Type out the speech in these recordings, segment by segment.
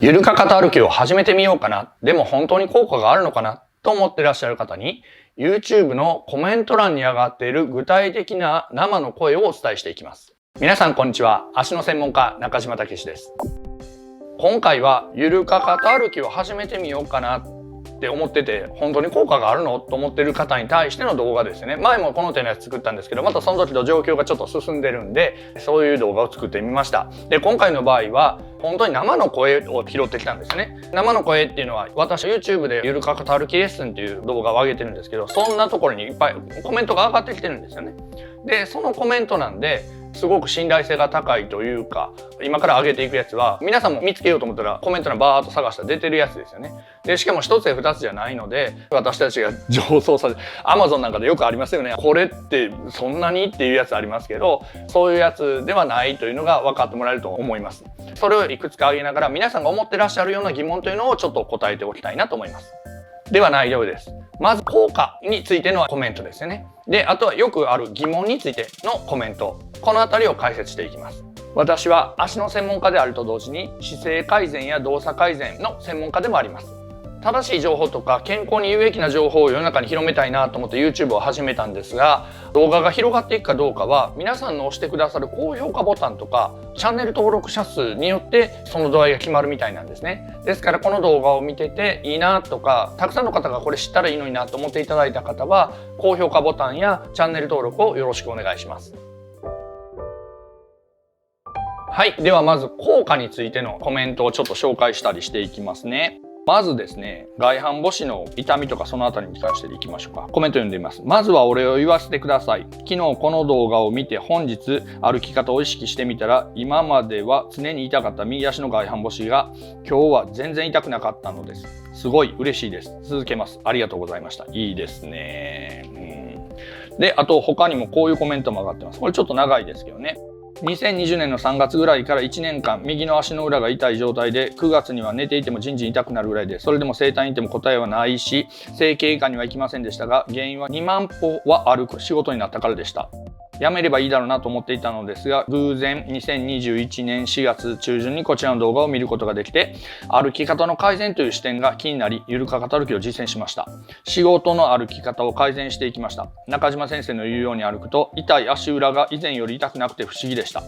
ゆるかかと歩きを始めてみようかな、でも本当に効果があるのかなと思ってらっしゃる方に、YouTube のコメント欄に上がっている具体的な生の声をお伝えしていきます。皆さんこんにちは。足の専門家、中島武史です。今回はゆるかかと歩きを始めてみようかなって思ってて、本当に効果があるのと思ってる方に対しての動画ですね。前もこの手のやつ作ったんですけど、またその時と状況がちょっと進んでるんで、そういう動画を作ってみました。で、今回の場合は本当に生の声を拾ってきたんですね。生の声っていうのは、私 YouTube でゆるかかと歩きレッスンっていう動画を上げてるんですけど、そんなところにいっぱいコメントが上がってきてるんですよね。で、そのコメントなんですごく信頼性が高いというか、今から上げていくやつは皆さんも見つけようと思ったらコメント欄バーッと探したら出てるやつですよね。でしかも一つや二つじゃないので、私たちが情報操作で Amazon なんかでよくありますよね。これってそんなにっていうやつありますけど、そういうやつではないというのが分かってもらえると思います。それをいくつか挙げながら、皆さんが思ってらっしゃるような疑問というのをちょっと答えておきたいなと思います。では内容です。まず効果についてのコメントですよね。で、あとはよくある疑問についてのコメント。このあたりを解説していきます。私は足の専門家であると同時に姿勢改善や動作改善の専門家でもあります。正しい情報とか健康に有益な情報を世の中に広めたいなと思って YouTube を始めたんですが、動画が広がっていくかどうかは皆さんの押してくださる高評価ボタンとかチャンネル登録者数によってその度合いが決まるみたいなんですね。ですからこの動画を見てていいなとか、たくさんの方がこれ知ったらいいのになと思っていただいた方は、高評価ボタンやチャンネル登録をよろしくお願いします。はい。ではまず効果についてのコメントをちょっと紹介したりしていきますね。まずですね、外反母趾の痛みとかそのあたりに関していきましょうか。コメント読んでみます。まずはお礼を言わせてください。昨日この動画を見て本日歩き方を意識してみたら、今までは常に痛かった右足の外反母趾が今日は全然痛くなかったのです。すごい嬉しいです。続けます。ありがとうございました。いいですね。で、あと他にもこういうコメントも上がってます。これちょっと長いですけどね。2020年の3月ぐらいから1年間右の足の裏が痛い状態で、9月には寝ていてもじんじん痛くなるぐらいで、それでも整体に行っても答えはないし、整形外科には行きませんでしたが、原因は2万歩は歩く仕事になったからでした。やめればいいだろうなと思っていたのですが、偶然2021年4月中旬にこちらの動画を見ることができて、歩き方の改善という視点が気になり、ゆるかかと歩きを実践しました。仕事の歩き方を改善していきました。中島先生の言うように歩くと、痛い足裏が以前より痛くなくて不思議でした。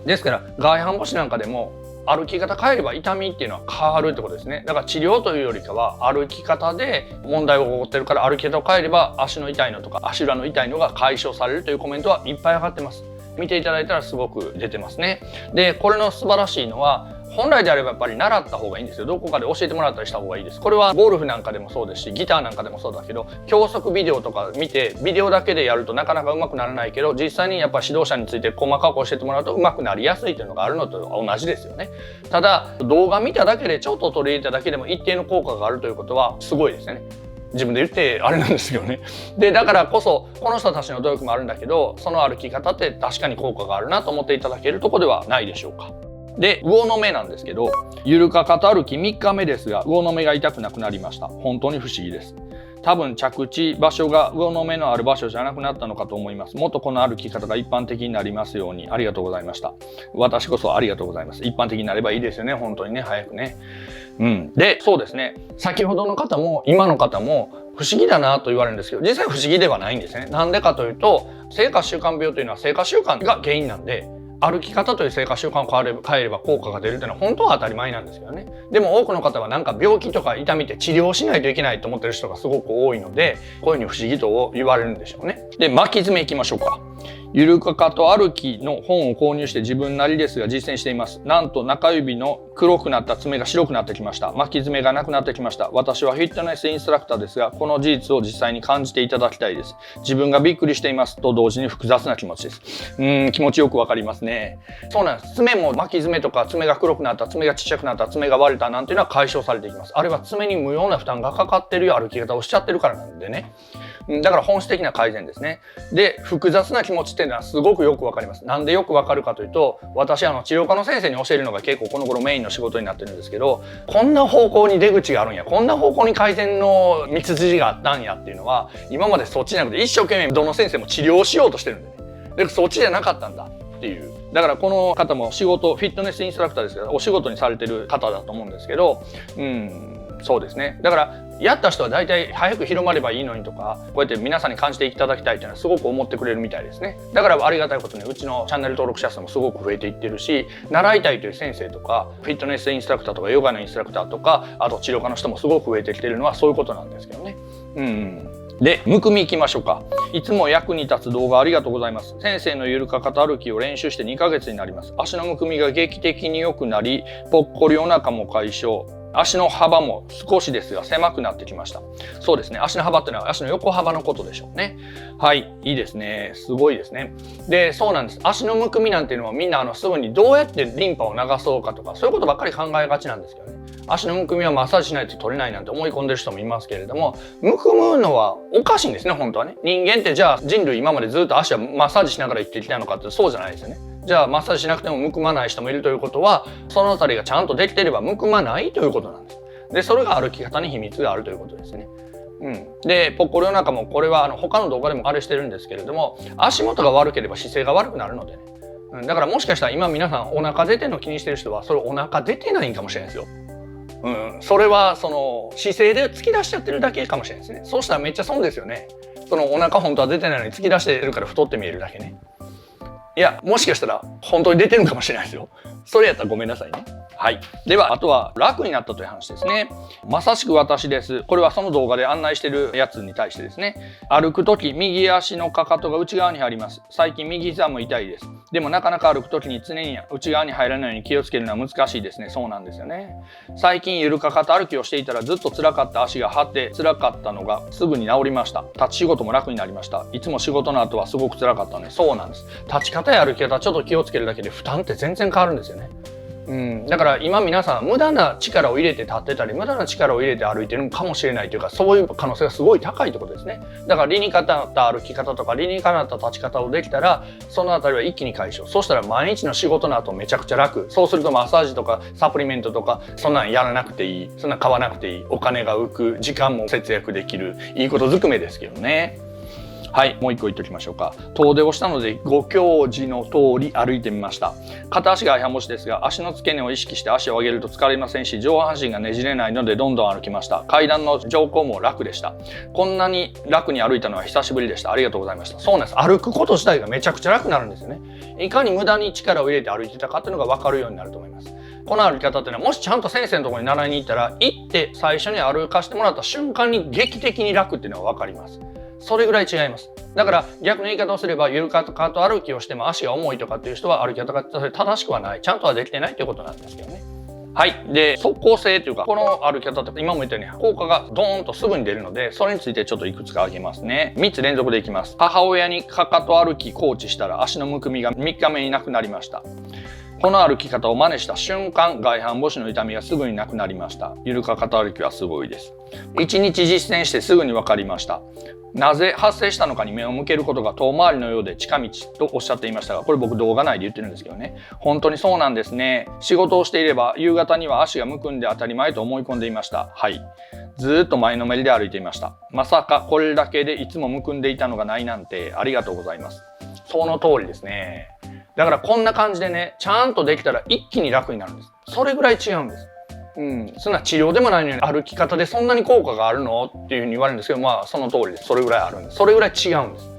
ですから外反母趾なんかでも歩き方変えれば痛みっていうのは変わるってことですね。だから治療というよりかは歩き方で問題が起こってるから、歩き方を変えれば足の痛いのとか足裏の痛いのが解消されるというコメントはいっぱい上がってます。見ていただいたらすごく出てますね。で、これの素晴らしいのは、本来であればやっぱり習った方がいいんですよ。どこかで教えてもらったりした方がいいです。これはゴルフなんかでもそうですし、ギターなんかでもそうだけど、教則ビデオとか見てビデオだけでやるとなかなか上手くならないけど、実際にやっぱ指導者について細かく教えてもらうと上手くなりやすいというのがあるのと同じですよね。ただ動画見ただけでちょっと取り入れただけでも一定の効果があるということはすごいですよね。自分で言ってあれなんですけどね。で、だからこそこの人たちの努力もあるんだけど、その歩き方って確かに効果があるなと思っていただけるところではないでしょうか。で、魚の目なんですけど、ゆるかかと歩き3日目ですが、魚の目が痛くなくなりました。本当に不思議です。多分着地場所が魚の目のある場所じゃなくなったのかと思います。もっとこの歩き方が一般的になりますように。ありがとうございました。私こそありがとうございます。一般的になればいいですよね。本当にね、早くね。で、そうですね。先ほどの方も今の方も不思議だなと言われるんですけど、実際不思議ではないんですね。なんでかというと、生活習慣病というのは生活習慣が原因なんで、歩き方という生活習慣を変えれば効果が出るというのは本当は当たり前なんですけどね。でも多くの方はなんか病気とか痛みって治療しないといけないと思ってる人がすごく多いので、こういうふうに不思議と言われるんでしょうね。で、巻き爪いきましょうか。ゆるかかと歩きの本を購入して自分なりですが実践しています。なんと中指の黒くなった爪が白くなってきました。巻き爪がなくなってきました。私はフィットネスインストラクターですが、この事実を実際に感じていただきたいです。自分がびっくりしていますと同時に複雑な気持ちです。気持ちよくわかりますね。そうなんです。爪も巻き爪とか爪が黒くなった、爪がちっちゃくなった、爪が割れたなんていうのは解消されていきます。あれは爪に無用な負担がかかっている歩き方をしちゃってるからなんでね。だから本質的な改善ですね。で、複雑な気持ちっていうのはすごくよくわかります。なんでよくわかるかというと、私治療科の先生に教えるのが結構この頃メインの仕事になってるんですけど、こんな方向に出口があるんや、こんな方向に改善の道筋があったんやっていうのは、今までそっちじゃなくて一生懸命どの先生も治療しようとしてるんでね。で、そっちじゃなかったんだっていう。だからこの方もフィットネスインストラクターですからお仕事にされてる方だと思うんですけど、そうですね。だからやった人は大体早く広まればいいのにとか、こうやって皆さんに感じていただきたいというのはすごく思ってくれるみたいですね。だからありがたいことにうちのチャンネル登録者数もすごく増えていってるし、習いたいという先生とかフィットネスインストラクターとかヨガのインストラクターとか、あと治療家の人もすごく増えてきてるのはそういうことなんですけどね。で、むくみいきましょうか。いつも役に立つ動画ありがとうございます。先生のゆるかかと歩きを練習して2ヶ月になります。足のむくみが劇的に良くなり、ぽっこりお腹も解消。足の幅も少しですが狭くなってきました。そうですね。足の幅っていうのは足の横幅のことでしょうね。はい。いいですね。すごいですね。で、そうなんです。足のむくみなんていうのはみんなすぐにどうやってリンパを流そうかとか、そういうことばっかり考えがちなんですけどね。足のむくみはマッサージしないと取れないなんて思い込んでる人もいますけれども、むくむのはおかしいんですね、本当はね。人間ってじゃあ人類今までずっと足はマッサージしながら生きてきたのかってそうじゃないですよね。じゃあマッサージしなくてもむくまない人もいるということは、そのあたりがちゃんとできていればむくまないということなんです。で、それが歩き方に秘密があるということですね。で、ぽっこりお腹もこれは他の動画でもあれしてるんですけれども、足元が悪ければ姿勢が悪くなるのでね。だからもしかしたら今皆さんお腹出てるの気にしてる人はそれお腹出てないんかもしれないですよ。それはその姿勢で突き出しちゃってるだけかもしれないですね。そうしたらめっちゃ損ですよね。そのお腹本当は出てないのに突き出してるから太って見えるだけね。いや、もしかしたら本当に出てるかもしれないですよ。それやったらごめんなさいね。はい。では、あとは楽になったという話ですね。まさしく私です。これはその動画で案内してるやつに対してですね。歩くとき、右足のかかとが内側に入ります。最近右膝も痛いです。でもなかなか歩くときに常に内側に入らないように気をつけるのは難しいですね。そうなんですよね。最近ゆるかかと歩きをしていたらずっと辛かった足が張って辛かったのがすぐに治りました。立ち仕事も楽になりました。いつも仕事の後はすごく辛かったので、そうなんです。立ち方や歩き方ちょっと気をつけるだけで負担って全然変わるんですよね。だから今皆さん無駄な力を入れて立ってたり無駄な力を入れて歩いてるのかもしれないというか、そういう可能性がすごい高いってことですね。だから理にかなった歩き方とか理にかなった立ち方をできたらそのあたりは一気に解消。そうしたら毎日の仕事の後めちゃくちゃ楽。そうするとマッサージとかサプリメントとかそんなんやらなくていい、そんなん買わなくていい、お金が浮く、時間も節約できる、いいことずくめですけどね。はい、もう一個言っておきましょうか。遠出をしたのでご教示の通り歩いてみました。片足が相反母趾ですが、足の付け根を意識して足を上げると疲れませんし、上半身がねじれないのでどんどん歩きました。階段の乗降も楽でした。こんなに楽に歩いたのは久しぶりでした。ありがとうございました。そうなんです。歩くこと自体がめちゃくちゃ楽になるんですよね。いかに無駄に力を入れて歩いてたかっていうのが分かるようになると思います。この歩き方っていうのはもしちゃんと先生のところに習いに行ったら、行って最初に歩かせてもらった瞬間に劇的に楽っていうのは分かります。それぐらい違います。だから逆の言い方をすれば、ゆるかかと歩きをしても足が重いとかっていう人は歩き方が正しくはない、ちゃんとはできてないということなんですけどね。はい。で、即効性というか、この歩き方って今も言ったように効果がドーンとすぐに出るので、それについてちょっといくつか挙げますね。3つ連続でいきます。母親にかかと歩きコーチしたら足のむくみが3日目になくなりました。この歩き方を真似した瞬間、外反母趾の痛みがすぐになくなりました。ゆるかかと歩きはすごいです。1日実践してすぐに分かりました。なぜ発生したのかに目を向けることが遠回りのようで近道とおっしゃっていましたが、これ僕動画内で言ってるんですけどね。本当にそうなんですね。仕事をしていれば夕方には足がむくんで当たり前と思い込んでいました。はい。ずっと前のめりで歩いていました。まさかこれだけでいつもむくんでいたのがないなんてありがとうございます。その通りですね。だからこんな感じでね、ちゃんとできたら一気に楽になるんです。それぐらい違うんです。そんな治療でもないのに歩き方でそんなに効果があるのっていうふうに言われるんですけど、まあその通りです。それぐらいあるんです。それぐらい違うんです。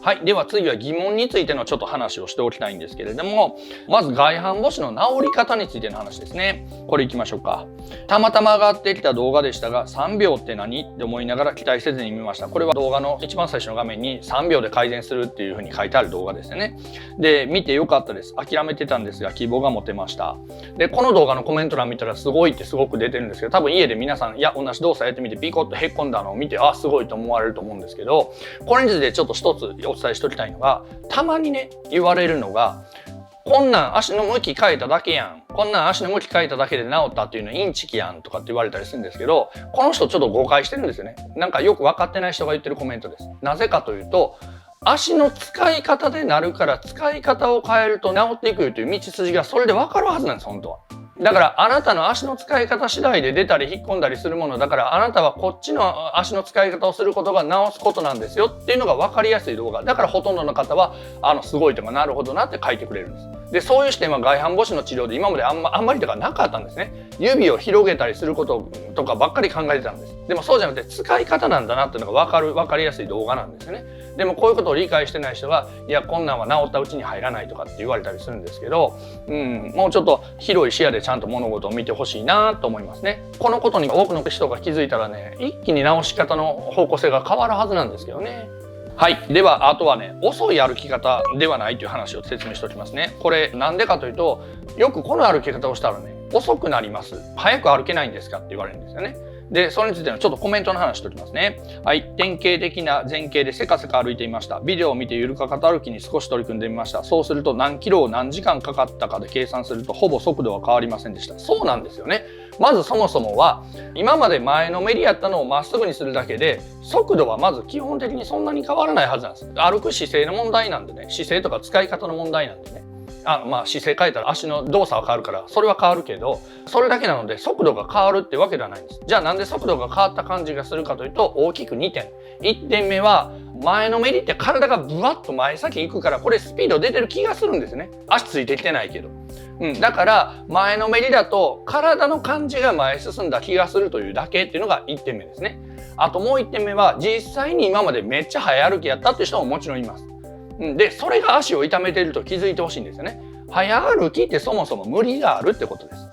はい。では次は疑問についてのちょっと話をしておきたいんですけれども、まず外反母趾の治り方についての話ですね。これいきましょうか。たまたま上がってきた動画でしたが、3秒って何って思いながら期待せずに見ました。これは動画の一番最初の画面に3秒で改善するっていうふうに書いてある動画ですよね。で、見てよかったです。諦めてたんですが、希望が持てました。で、この動画のコメント欄見たらすごいってすごく出てるんですけど、多分家で皆さん、いや、同じ動作やってみてピコッとへっこんだのを見て、あ、すごいと思われると思うんですけど、これについてちょっと一つお伝えしておきたいのが、たまにね言われるのが、こんなん足の向き変えただけやん、こんなん足の向き変えただけで治ったっていうのインチキやんとかって言われたりするんですけど、この人ちょっと誤解してるんですよね。なんかよく分かってない人が言ってるコメントです。なぜかというと、足の使い方でなるから使い方を変えると治っていくという道筋がそれで分かるはずなんです、本当は。だからあなたの足の使い方次第で出たり引っ込んだりするものだから、あなたはこっちの足の使い方をすることが治すことなんですよっていうのが分かりやすい動画だから、ほとんどの方はすごいとかなるほどなって書いてくれるんです。でそういう視点は外反母趾の治療で今まであんまりとかなかったんですね。指を広げたりすることとかばっかり考えてたんです。でもそうじゃなくて使い方なんだなっていうのが分かりやすい動画なんですよね。でもこういうことを理解してない人が、いやこんなんは治ったうちに入らないとかって言われたりするんですけど、もうちょっと広い視野でちゃんと物事を見てほしいなと思いますね。このことに多くの人が気づいたらね、一気に治し方の方向性が変わるはずなんですけどね。はい。では、あとはね、遅い歩き方ではないという話を説明しておきますね。これ、なんでかというと、よくこの歩き方をしたらね、遅くなります。早く歩けないんですかって言われるんですよね。で、それについてのちょっとコメントの話しておきますね。はい。典型的な前傾でせかせか歩いていました。ビデオを見てゆるかかと歩きに少し取り組んでみました。そうすると何キロを何時間かかったかで計算するとほぼ速度は変わりませんでした。そうなんですよね。まずそもそもは今まで前のめりやったのをまっすぐにするだけで速度はまず基本的にそんなに変わらないはずなんです。歩く姿勢の問題なんでね。姿勢とか使い方の問題なんでね。姿勢変えたら足の動作は変わるからそれは変わるけど、それだけなので速度が変わるってわけではないんです。じゃあなんで速度が変わった感じがするかというと、大きく2点。1点目は前のめりって体がブワッと前先行くから、これスピード出てる気がするんですね。足ついてきてないけど。だから前のめりだと体の感じが前進んだ気がするというだけっていうのが1点目ですね。あともう1点目は、実際に今までめっちゃ早歩きやったっていう人ももちろんいます。でそれが足を痛めていると気づいてほしいんですよね。早歩きってそもそも無理があるってことです。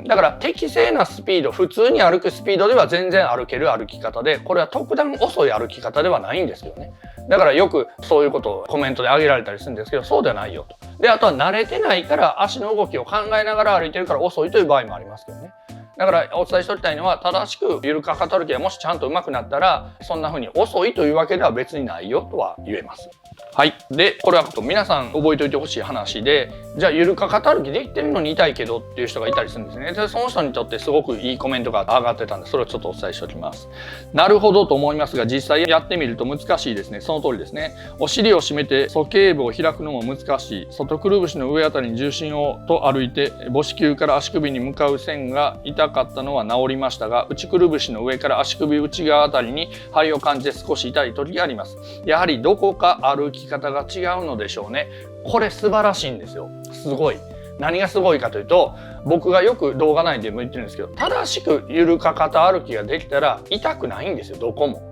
だから適正なスピード、普通に歩くスピードでは全然歩ける歩き方で、これは特段遅い歩き方ではないんですよね。だからよくそういうことをコメントで挙げられたりするんですけど、そうではないよと。であとは慣れてないから足の動きを考えながら歩いてるから遅いという場合もありますけどね。だからお伝えしておきたいのは、正しくゆるかかと歩きがもしちゃんと上手くなったら、そんな風に遅いというわけでは別にないよとは言えます。はい。で、これは皆さん覚えておいてほしい話で、じゃあゆるかかと歩きできてるのに痛いけどっていう人がいたりするんですね。で、その人にとってすごくいいコメントが上がってたんで、それをちょっとお伝えしておきます。なるほどと思いますが、実際やってみると難しいですね。その通りですね。お尻を締めて鼠径部を開くのも難しい。外くるぶしの上あたりに重心をと歩いて、母子球から足首に向かう線が痛かったのは治りましたが、内くるぶしの上から足首内側あたりに張りを感じて少し痛い時があります。やはりどこか歩き方が違うのでしょうね。これ素晴らしいんですよ。すごい。何がすごいかというと、僕がよく動画内でも言ってるんですけど、正しくゆるかかと歩きができたら痛くないんですよ、どこも。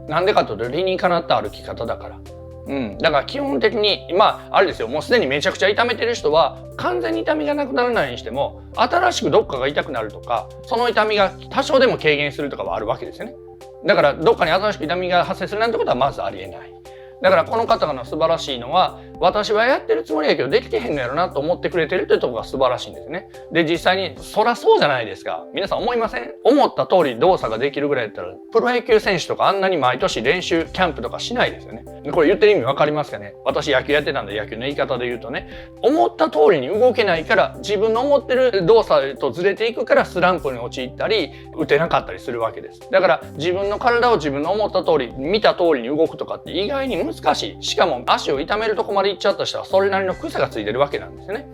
なんでかというと理にかなった歩き方だから。だから基本的にあれですよ、もうすでにめちゃくちゃ痛めてる人は完全に痛みがなくならないにしても、新しくどっかが痛くなるとか、その痛みが多少でも軽減するとかはあるわけですよね。だからどっかに新しく痛みが発生するなんてことはまずありえない。だからこの方の素晴らしいのは、私はやってるつもりやけどできてへんのやろなと思ってくれてるというところが素晴らしいんですね。で実際にそらそうじゃないですか。皆さん思いません？思った通り動作ができるぐらいだったら、プロ野球選手とかあんなに毎年練習キャンプとかしないですよね。これ言ってる意味わかりますかね？私野球やってたんで、野球の言い方で言うとね、思った通りに動けないから、自分の思ってる動作とずれていくからスランプに陥ったり打てなかったりするわけです。だから自分の体を自分の思った通り、見た通りに動くとかって意外に難しい。しかも足を痛めるとこまで行っちゃった人はそれなりの癖がついてるわけなんですよね。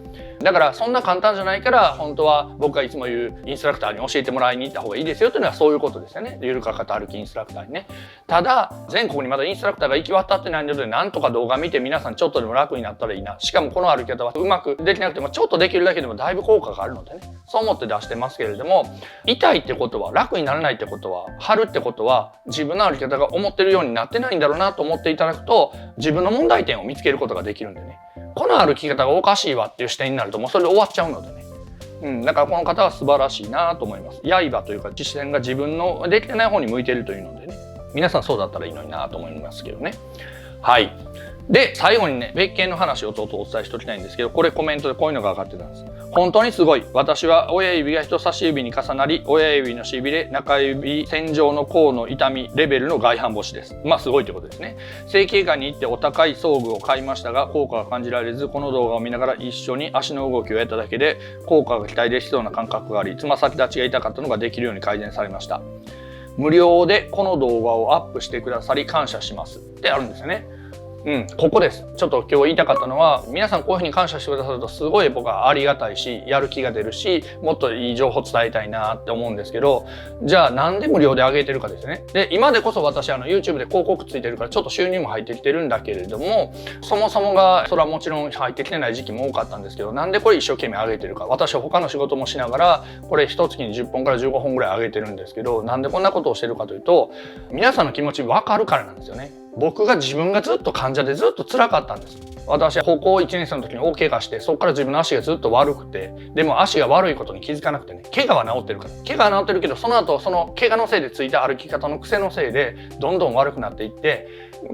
だからそんな簡単じゃないから、本当は僕がいつも言うインストラクターに教えてもらいに行った方がいいですよというのはそういうことですよね。ゆるかかと歩きインストラクターにね。ただ全国にまだインストラクターが行き渡ってないので、なんとか動画見て皆さんちょっとでも楽になったらいいな。しかもこの歩き方はうまくできなくてもちょっとできるだけでもだいぶ効果があるのでね、そう思って出してますけれども、痛いってことは、楽にならないってことは、張るってことは、自分の歩き方が思ってるようになってないんだろうなと思っていただくと、自分の問題点を見つけることができるんでね。この歩き方がおかしいわっていう視点になるともうそれで終わっちゃうのでね。だからこの方は素晴らしいなと思います。刃というか視点が自分のできてない方に向いているというのでね。皆さんそうだったらいいのになと思いますけどね。はい。で、最後にね、別件の話をちょっとお伝えしておきたいんですけど、これコメントでこういうのが上がってたんです。本当にすごい。私は親指が人差し指に重なり、親指のしびれ、中指線上の甲の痛みレベルの外反母趾です。すごいということですね。整形外に行ってお高い装具を買いましたが、効果が感じられず、この動画を見ながら一緒に足の動きをやっただけで、効果が期待できそうな感覚があり、つま先立ちが痛かったのができるように改善されました。無料でこの動画をアップしてくださり感謝しますってあるんですよね。ここです。ちょっと今日言いたかったのは、皆さんこういうふうに感謝してくださるとすごい僕はありがたいし、やる気が出るし、もっといい情報伝えたいなって思うんですけど、じゃあなんで無料で上げてるかですね。で、今でこそ私YouTube で広告ついてるからちょっと収入も入ってきてるんだけれども、そもそもがそれはもちろん入ってきてない時期も多かったんですけど、なんでこれ一生懸命上げてるか。私は他の仕事もしながら、これ一月に10本から15本ぐらい上げてるんですけど、なんでこんなことをしてるかというと、皆さんの気持ち分かるからなんですよね。僕が自分がずっと患者でずっと辛かったんです。私は高校1年生の時に大怪我して、そこから自分の足がずっと悪くて、でも足が悪いことに気づかなくてね、怪我は治ってるから。怪我は治ってるけど、その後その怪我のせいでついた歩き方の癖のせいでどんどん悪くなっていって、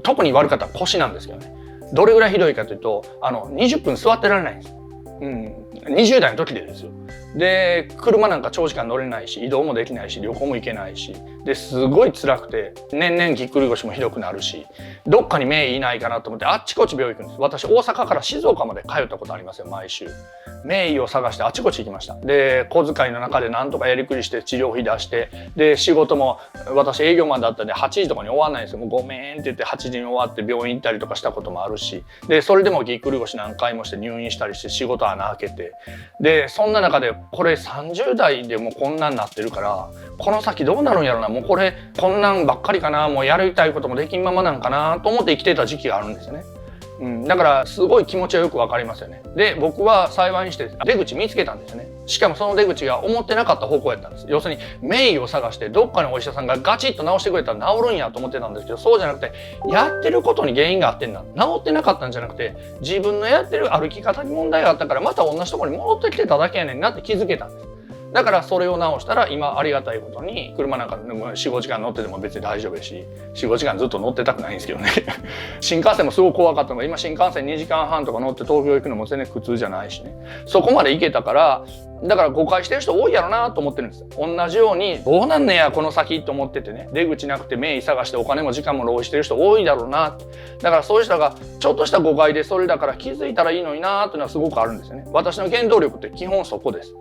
特に悪かったら腰なんですけどね。どれぐらいひどいかというと、20分座ってられないんです。20代の時でですよ。で、車なんか長時間乗れないし、移動もできないし、旅行も行けないし、ですごい辛くて、年々ぎっくり腰もひどくなるし、どっかに名医いないかなと思ってあっちこっち病院行くんです。私大阪から静岡まで通ったことありますよ、毎週。名医を探してあちこち行きました。で、小遣いの中でなんとかやりくりして治療費出して、で、仕事も私営業マンだったんで8時とかに終わんないんですよ。もうごめんって言って8時に終わって病院行ったりとかしたこともあるし、で、それでもぎっくり腰何回もして入院したりして仕事穴開けて、で、そんな中でこれ30代でもこんなんなってるから、この先どうなるんやろな、もうこれこんなんばっかりかな、もうやりたいこともできんままなんかなと思って生きてた時期があるんですよね。だからすごい気持ちはよくわかりますよね。で、僕は幸いにして出口見つけたんですよね。しかもその出口が思ってなかった方向やったんです。要するに名医を探してどっかのお医者さんがガチッと治してくれたら治るんやと思ってたんですけど、そうじゃなくて、やってることに原因があってんだ。治ってなかったんじゃなくて、自分のやってる歩き方に問題があったからまた同じところに戻ってきてただけやねんなって気づけたんです。だからそれを直したら今ありがたいことに車なんか4、5時間乗ってても別に大丈夫やし、4、5時間ずっと乗ってたくないんですけどね新幹線もすごく怖かったのが、今新幹線2時間半とか乗って東京行くのも全然苦痛じゃないしね、そこまで行けたから、だから誤解してる人多いやろなと思ってるんですよ。同じようにどうなんねやこの先と思っててね、出口なくて名医探してお金も時間も浪費してる人多いだろうな。だからそういう人がちょっとした誤解でそれだから気づいたらいいのになっていうのはすごくあるんですよね。私の原動力って基本そこです。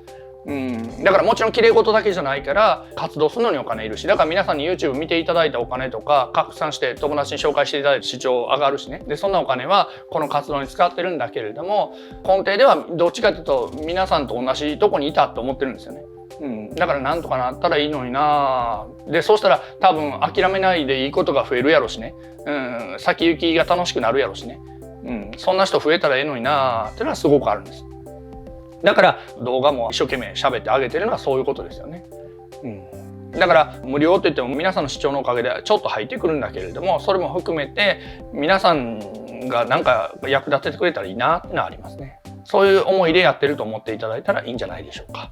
だからもちろん綺麗事だけじゃないから活動するのにお金いるし、だから皆さんに YouTube 見ていただいたお金とか拡散して友達に紹介していただいて視聴上がるしね、でそんなお金はこの活動に使ってるんだけれども、根底ではどっちかというと皆さんと同じとこにいたと思ってるんですよね。だからなんとかなったらいいのにな。でそうしたら多分諦めないでいいことが増えるやろしね、先行きが楽しくなるやろしね、そんな人増えたらええのになっていうのはすごくあるんです。だから動画も一生懸命喋ってあげてるのはそういうことですよね。だから無料といっても皆さんの視聴のおかげでちょっと入ってくるんだけれども、それも含めて皆さんがなんか役立ててくれたらいいなってのはありますね。そういう思いでやってると思っていただいたらいいんじゃないでしょうか。